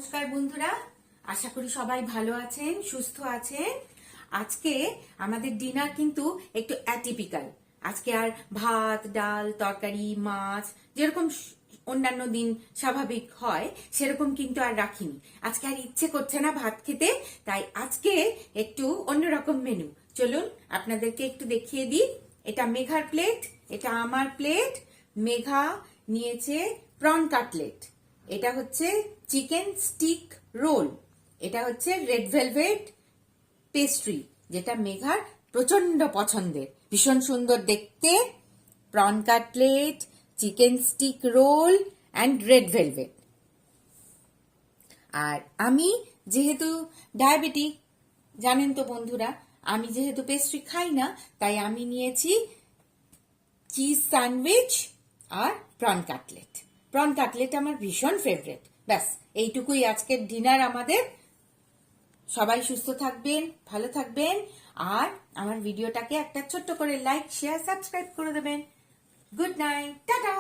নমস্কার বন্ধুরা, আশা করি সবাই ভালো আছেন, সুস্থ আছেন। আজকে আমাদের ডিনার কিন্তু একটু অ্যাটিপিক্যাল। আজকে আর ভাত, ডাল, তরকারি, মাছ যেরকম অন্যান্য দিন স্বাভাবিক হয় সেরকম কিন্তু আর রাখিনি। আজকে আর ইচ্ছে করছে না ভাত খেতে, তাই আজকে একটু অন্যরকম মেনু। চলুন আপনাদেরকে একটু দেখিয়ে দিই। এটা মেঘার প্লেট, এটা আমার প্লেট। মেঘা নিয়েছে প্রন কাটলেট, এটা হচ্ছে চিকেন স্টিক রোল, এটা হচ্ছে রেড ভেলভেট পেস্ট্রি, যেটা মেঘার প্রচন্ড পছন্দের, ভীষণ সুন্দর দেখতে। Prawn cutlet, chicken stick roll and red velvet. আর আমি যেহেতু ডায়াবেটিক, জানেন তো বন্ধুরা, আমি যেহেতু পেস্ট্রি খাই না, তাই আমি নিয়েছি চিজ স্যান্ডউইচ আর প্রন কাটলেট। প্রন কাটলেট আমার ভীষণ ফেভারিট। ব্যাস এইটুকুই আজকের ডিনার আমাদের। সবাই সুস্থ থাকবেন, ভালো থাকবেন, আর আমার ভিডিওটাকে একটা ছোট্ট করে লাইক, শেয়ার, সাবস্ক্রাইব করে দেবেন। Good night, tata.